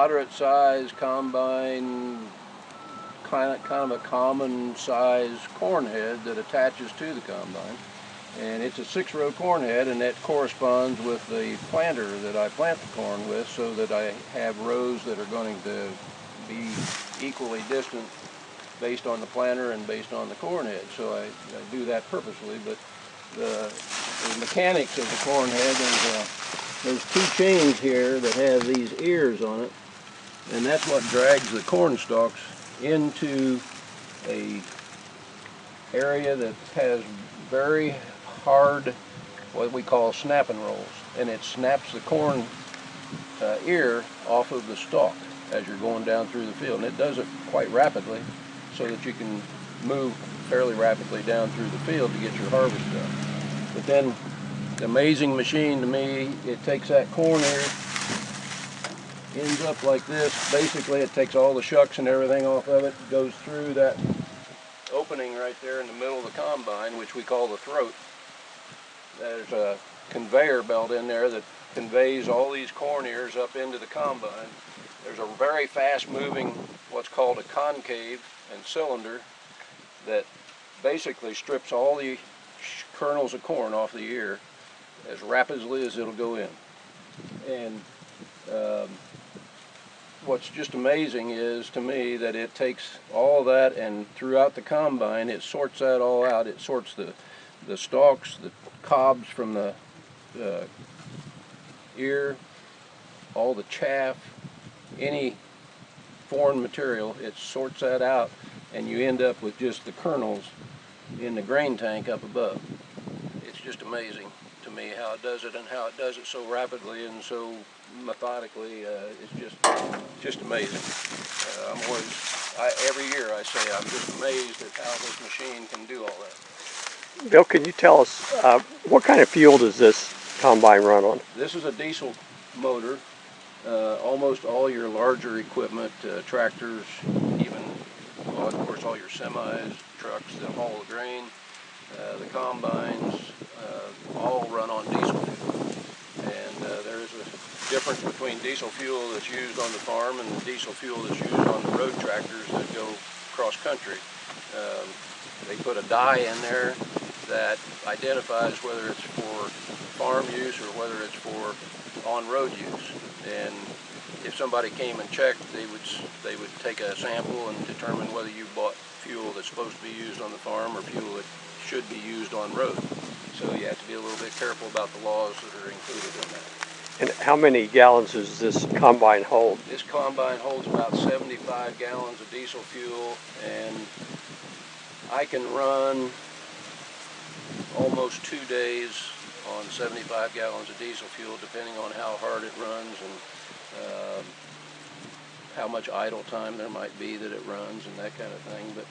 moderate size combine, kind of a common size corn head that attaches to the combine. And it's a 6-row corn head, and that corresponds with the planter that I plant the corn with, so that I have rows that are going to be equally distant based on the planter and based on the corn head. So I do that purposely, but the mechanics of the corn head, there's 2 chains here that have these ears on it, and that's what drags the corn stalks into a area that has very hard, what we call snap and rolls, and it snaps the corn ear off of the stalk as you're going down through the field, and it does it quite rapidly so that you can move fairly rapidly down through the field to get your harvest done. But then the amazing machine to me, it takes that corn ear, ends up like this. Basically it takes all the shucks and everything off of it, goes through that opening right there in the middle of the combine, which we call the throat. There's a conveyor belt in there that conveys all these corn ears up into the combine. There's a very fast moving, what's called a concave and cylinder, that basically strips all the kernels of corn off the ear as rapidly as it'll go in. And what's just amazing is, to me, that it takes all that, and throughout the combine it sorts that all out. It sorts the stalks, the cobs from the ear, all the chaff, any foreign material, it sorts that out, and you end up with just the kernels in the grain tank up above. It's just amazing to me how it does it, and how it does it so rapidly and so methodically. It's just amazing. Every year I say I'm just amazed at how this machine can do all that. Bill, can you tell us what kind of fuel does this combine run on? This is a diesel motor. Almost all your larger equipment, tractors, even, well, of course, all your semis, trucks that haul the grain, the combines, all run on diesel fuel. And there is a difference between diesel fuel that's used on the farm and the diesel fuel that's used on the road tractors that go cross country. They put a dye in there that identifies whether it's for farm use or whether it's for on-road use. And if somebody came and checked, they would take a sample and determine whether you bought fuel that's supposed to be used on the farm or fuel that should be used on road. So you have to be a little bit careful about the laws that are included in that. And how many gallons does this combine hold? This combine holds about 75 gallons of diesel fuel, and I can run almost 2 days on 75 gallons of diesel fuel, depending on how hard it runs and how much idle time there might be that it runs and that kind of thing. But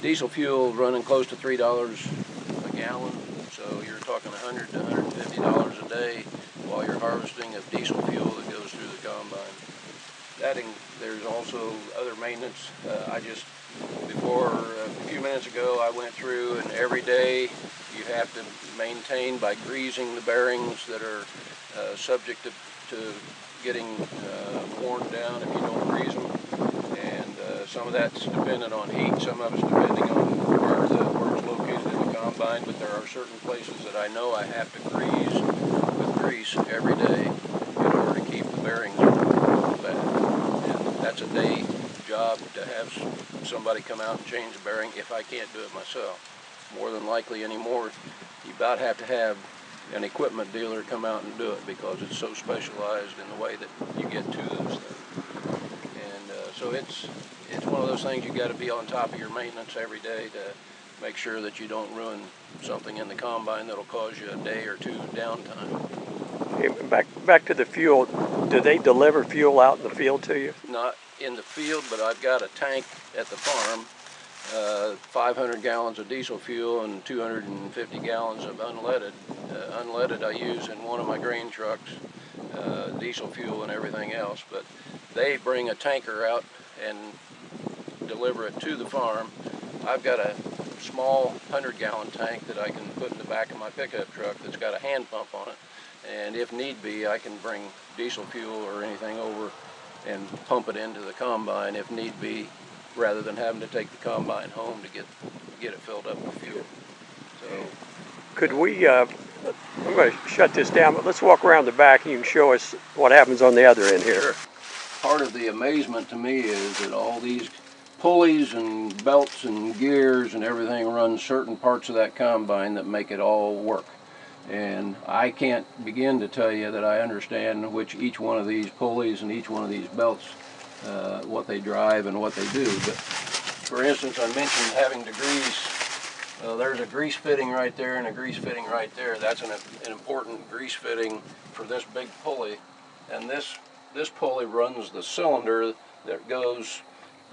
diesel fuel running close to $3 a gallon, so you're talking $100 to $150 a day while you're harvesting of diesel fuel that goes through the combine. There's also other maintenance. Before a few minutes ago, I went through, and every day you have to maintain by greasing the bearings that are subject to getting worn down if you don't grease them. And some of that's dependent on heat, some of it's depending on where it's located in the combine, but there are certain places that I know I have to grease with grease every day in order to keep the bearings from bad. And that's a day job to have somebody come out and change the bearing if I can't do it myself. More than likely anymore, you about have to have an equipment dealer come out and do it, because it's so specialized in the way that you get to those things. And so it's one of those things you got to be on top of your maintenance every day to make sure that you don't ruin something in the combine that'll cause you a day or two downtime. Okay, back to the fuel. Do they deliver fuel out in the field to you? Not in the field, but I've got a tank at the farm, 500 gallons of diesel fuel and 250 gallons of unleaded. Unleaded I use in one of my grain trucks, diesel fuel and everything else, but they bring a tanker out and deliver it to the farm. I've got a small 100-gallon tank that I can put in the back of my pickup truck that's got a hand pump on it, and if need be I can bring diesel fuel or anything over and pump it into the combine if need be, rather than having to take the combine home to get it filled up with fuel. So, could we, I'm going to shut this down, but let's walk around the back and you can show us what happens on the other end here. sure. Part of the amazement to me is that all these pulleys and belts and gears and everything run certain parts of that combine that make it all work. And I can't begin to tell you that I understand which each one of these pulleys and each one of these belts, what they drive and what they do. But for instance, I mentioned having to grease. There's a grease fitting right there and a grease fitting right there. That's an important grease fitting for this big pulley. And this pulley runs the cylinder that goes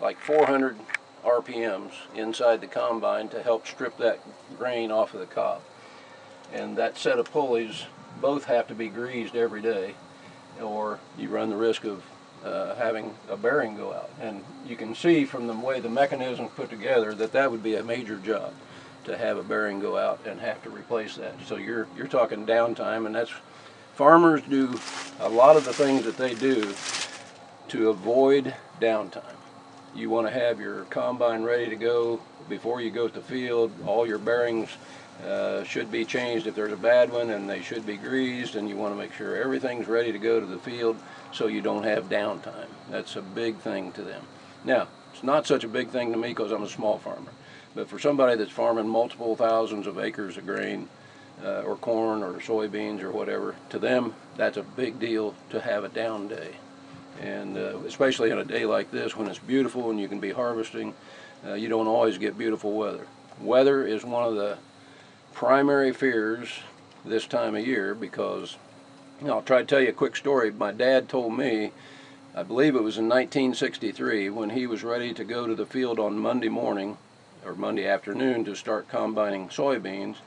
like 400 RPMs inside the combine to help strip that grain off of the cob. And that set of pulleys both have to be greased every day, or you run the risk of having a bearing go out. And you can see from the way the mechanism's put together that that would be a major job, to have a bearing go out and have to replace that. So you're talking downtime, and that's, farmers do a lot of the things that they do to avoid downtime. You want to have your combine ready to go before you go to the field. All your bearings should be changed if there's a bad one, and they should be greased, and you want to make sure everything's ready to go to the field so you don't have downtime. That's a big thing to them. Now, it's not such a big thing to me because I'm a small farmer, but for somebody that's farming multiple thousands of acres of grain, or corn or soybeans or whatever, to them that's a big deal to have a down day. And especially on a day like this when it's beautiful and you can be harvesting, you don't always get beautiful weather. Weather is one of the primary fears this time of year, because, I'll try to tell you a quick story. My dad told me, I believe it was in 1963, when he was ready to go to the field on Monday morning or Monday afternoon to start combining soybeans.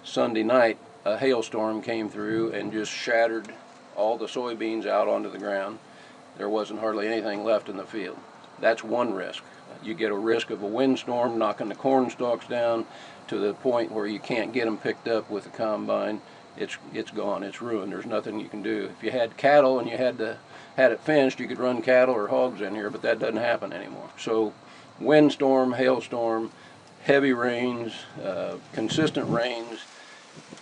Sunday night, a hailstorm came through and just shattered all the soybeans out onto the ground. There wasn't hardly anything left in the field. That's one risk. You get a risk of a windstorm knocking the corn stalks down to the point where you can't get them picked up with the combine. It's gone. It's ruined. There's nothing you can do. If you had cattle and you had it fenced, you could run cattle or hogs in here, but that doesn't happen anymore. So windstorm, hailstorm, heavy rains, consistent rains,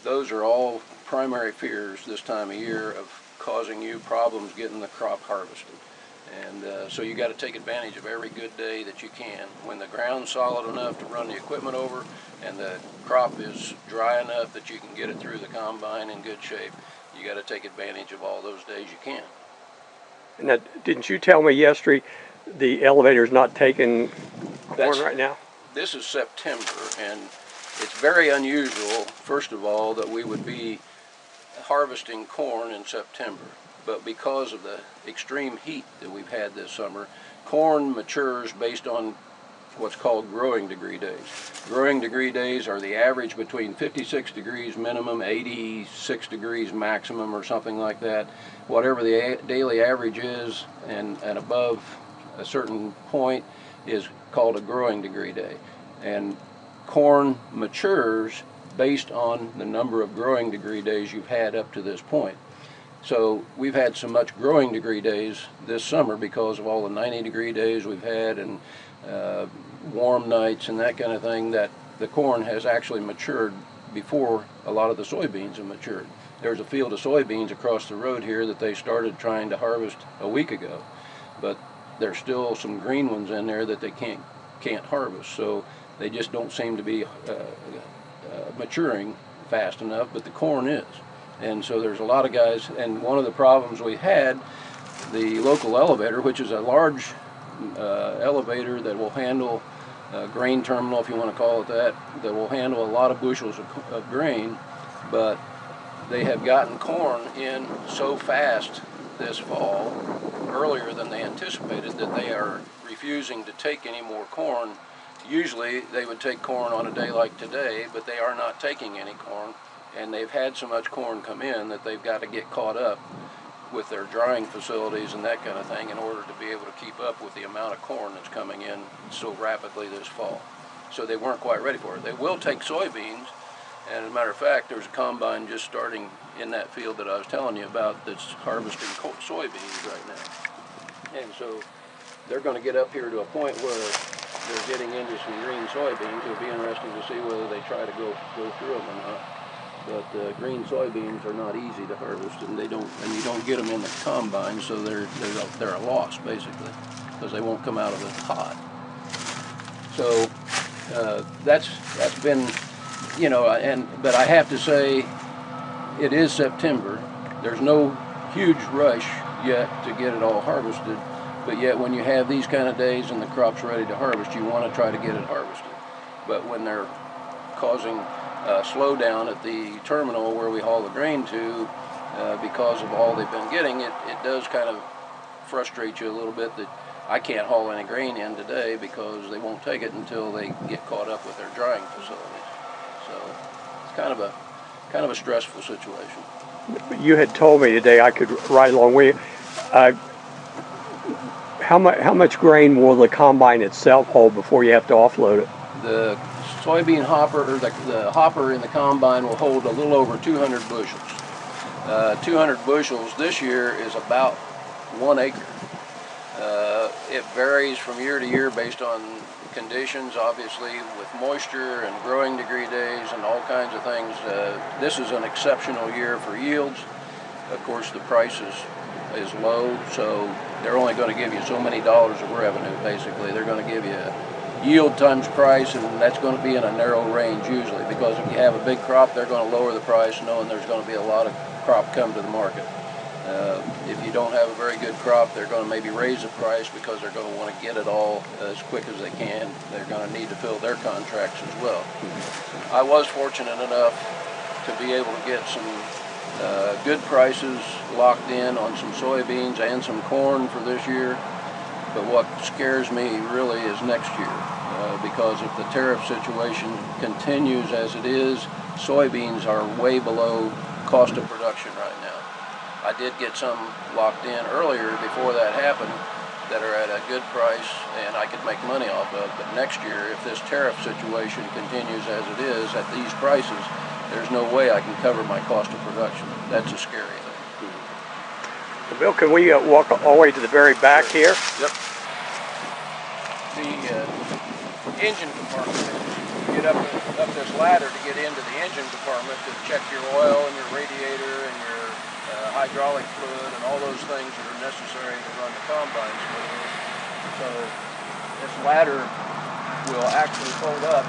those are all primary fears this time of year of causing you problems getting the crop harvested. And so you got to take advantage of every good day that you can. When the ground's solid enough to run the equipment over and the crop is dry enough that you can get it through the combine in good shape, you got to take advantage of all those days you can. Now, didn't you tell me yesterday the elevator's not taking corn right now? This is September, and it's very unusual, first of all, that we would be harvesting corn in September. But because of the extreme heat that we've had this summer, corn matures based on what's called growing degree days. Growing degree days are the average between 56 degrees minimum, 86 degrees maximum, or something like that. Whatever the daily average is and above a certain point is called a growing degree day. And corn matures based on the number of growing degree days you've had up to this point. So we've had so much growing degree days this summer because of all the 90 degree days we've had and warm nights and that kind of thing, that the corn has actually matured before a lot of the soybeans have matured. There's a field of soybeans across the road here that they started trying to harvest a week ago, but there's still some green ones in there that they can't harvest, so they just don't seem to be maturing fast enough, but the corn is. And so there's a lot of guys, and one of the problems we had, the local elevator, which is a large elevator that will handle grain terminal, if you want to call it that will handle a lot of bushels of grain, but they have gotten corn in so fast this fall, earlier than they anticipated, that they are refusing to take any more corn. Usually they would take corn on a day like today, but they are not taking any corn. And they've had so much corn come in that they've got to get caught up with their drying facilities and that kind of thing in order to be able to keep up with the amount of corn that's coming in so rapidly this fall. So they weren't quite ready for it. They will take soybeans, and as a matter of fact, there's a combine just starting in that field that I was telling you about that's harvesting soybeans right now. And so they're going to get up here to a point where they're getting into some green soybeans. It'll be interesting to see whether they try to go through them or not. But green soybeans are not easy to harvest, and you don't get them in the combine, so they're a loss basically, because they won't come out of the pod. So that's been, but I have to say, it is September. There's no huge rush yet to get it all harvested, but yet when you have these kind of days and the crop's ready to harvest, you want to try to get it harvested. But when they're causing slowdown at the terminal where we haul the grain to, because of all they've been getting, it does kind of frustrate you a little bit that I can't haul any grain in today because they won't take it until they get caught up with their drying facilities. So it's kind of a stressful situation. You had told me today I could ride along with you. How much grain will the combine itself hold before you have to offload it? The soybean hopper, or the hopper in the combine, will hold a little over 200 bushels. 200 bushels this year is about 1 acre. It varies from year to year based on conditions, obviously, with moisture and growing degree days and all kinds of things. This is an exceptional year for yields. Of course, the price is low, so they're only going to give you so many dollars of revenue, basically. They're going to give you yield times price, and that's going to be in a narrow range usually, because if you have a big crop, they're going to lower the price knowing there's going to be a lot of crop come to the market. If you don't have a very good crop, they're going to maybe raise the price because they're going to want to get it all as quick as they can. They're going to need to fill their contracts as well. I was fortunate enough to be able to get some good prices locked in on some soybeans and some corn for this year. But what scares me really is next year, because if the tariff situation continues as it is, soybeans are way below cost of production right now. I did get some locked in earlier before that happened that are at a good price and I could make money off of. But next year, if this tariff situation continues as it is at these prices, there's no way I can cover my cost of production. That's a scary thing. Well, Bill, can we walk all the way to the very back here? Yep. The engine compartment. You get up this ladder to get into the engine compartment to check your oil and your radiator and your hydraulic fluid and all those things that are necessary to run the combine smoothly. So this ladder will actually fold up.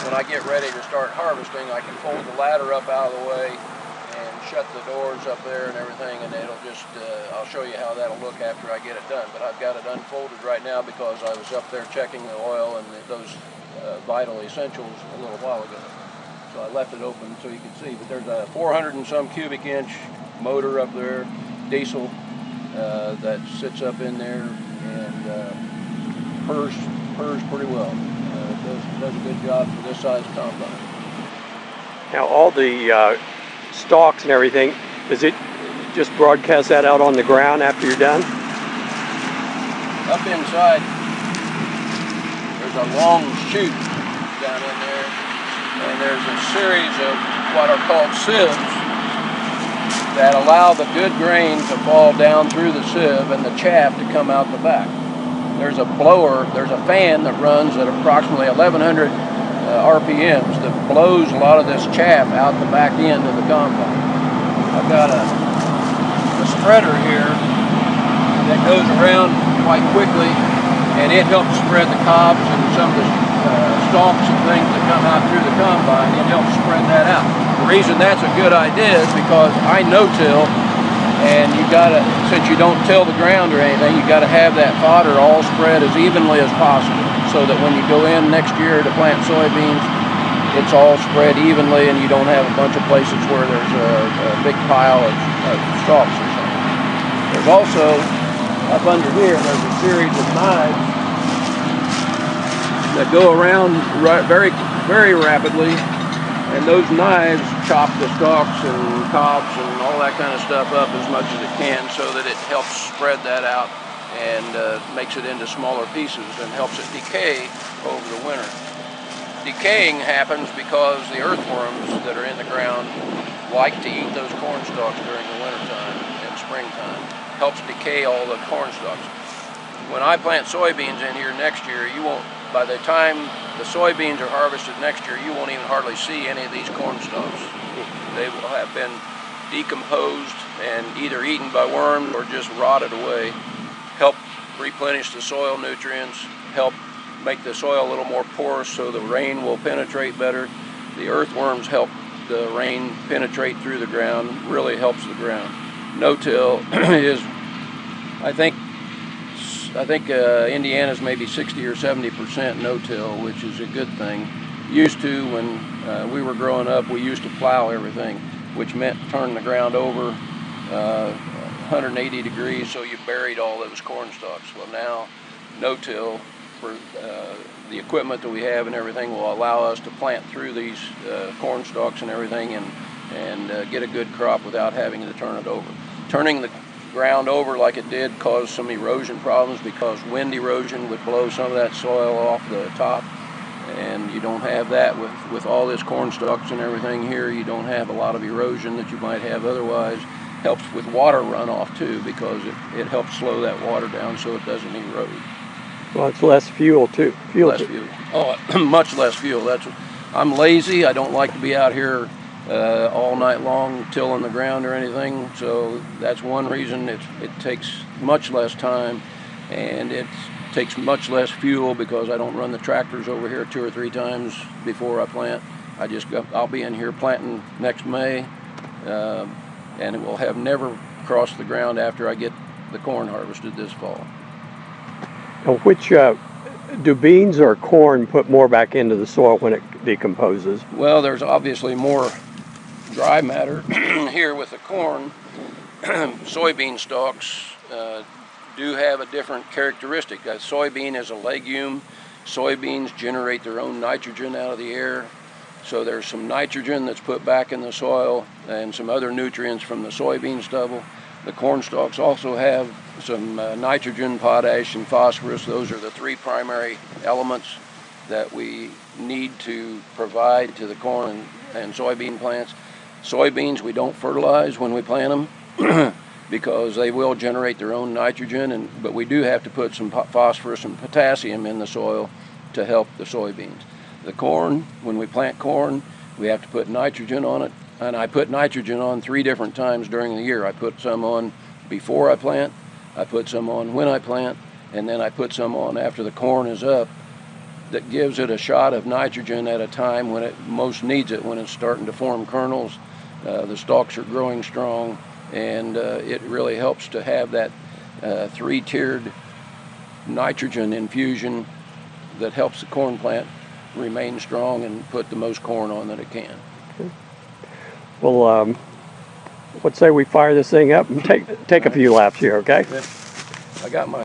When I get ready to start harvesting, I can fold the ladder up out of the way and shut the doors up there and everything, and it'll just, I'll show you how that'll look after I get it done. But I've got it unfolded right now because I was up there checking the oil and those vital essentials a little while ago. So I left it open so you can see, but there's a 400 and some cubic inch motor up there, diesel, that sits up in there and purrs pretty well. Does a good job for this size combine. Now all the stalks and everything, does it just broadcast that out on the ground after you're done? Up inside, there's a long chute down in there, and there's a series of what are called sieves that allow the good grain to fall down through the sieve and the chaff to come out the back. There's a blower, there's a fan that runs at approximately 1,100 RPMs that blows a lot of this chaff out the back end of the combine. I've got a spreader here that goes around quite quickly, and it helps spread the cobs and some of the stalks and things that come out through the combine. It helps spread that out. The reason that's a good idea is because I no-till, and you gotta, since you don't till the ground or anything, you gotta have that fodder all spread as evenly as possible, so that when you go in next year to plant soybeans, it's all spread evenly, and you don't have a bunch of places where there's a big pile of stalks or something. There's also, up under here, there's a series of knives that go around very, very rapidly. And those knives chop the stalks and cobs and all that kind of stuff up as much as it can, so that it helps spread that out and makes it into smaller pieces and helps it decay over the winter. Decaying happens because the earthworms that are in the ground like to eat those corn stalks during the wintertime and springtime. Helps decay all the corn stalks. when I plant soybeans in here next year, you won't, by the time the soybeans are harvested next year, you won't even hardly see any of these corn stalks. They will have been decomposed and either eaten by worms or just rotted away. Help replenish the soil nutrients, help make the soil a little more porous so the rain will penetrate better. The earthworms help the rain penetrate through the ground, really helps the ground. No-till is, I think Indiana's maybe 60 or 70% no-till, which is a good thing. Used to, when we were growing up, we used to plow everything, which meant turn the ground over 180 degrees so you buried all those corn stalks. Well, now no-till, for the equipment that we have and everything, will allow us to plant through these corn stalks and everything and get a good crop without having to turn it over. Turning the ground over like it did caused some erosion problems because wind erosion would blow some of that soil off the top, and you don't have that with all this corn stalks and everything here. You don't have a lot of erosion that you might have otherwise. Helps with water runoff too, because it helps slow that water down so it doesn't erode. Well, it's less fuel too. Less fuel. Oh, much less fuel. I'm lazy. I don't like to be out here all night long tilling the ground or anything. So that's one reason it takes much less time, and it takes much less fuel because I don't run the tractors over here 2 or 3 times before I plant. I'll be in here planting next May, and it will have never crossed the ground after I get the corn harvested this fall. Now, which do beans or corn put more back into the soil when it decomposes? Well, there's obviously more dry matter here with the corn. Soybean stalks do have a different characteristic. A soybean is a legume. Soybeans generate their own nitrogen out of the air. So there's some nitrogen that's put back in the soil and some other nutrients from the soybean stubble. The corn stalks also have some nitrogen, potash, and phosphorus. Those are the 3 primary elements that we need to provide to the corn and soybean plants. Soybeans we don't fertilize when we plant them because they will generate their own nitrogen, but we do have to put some phosphorus and potassium in the soil to help the soybeans. The corn, when we plant corn, we have to put nitrogen on it, and I put nitrogen on 3 different times during the year. I put some on before I plant, I put some on when I plant, and then I put some on after the corn is up. That gives it a shot of nitrogen at a time when it most needs it, when it's starting to form kernels. The stalks are growing strong, and it really helps to have that 3-tiered nitrogen infusion that helps the corn plant remain strong and put the most corn on that it can. Okay. Well, let's say we fire this thing up and take a few laps here, okay? I got my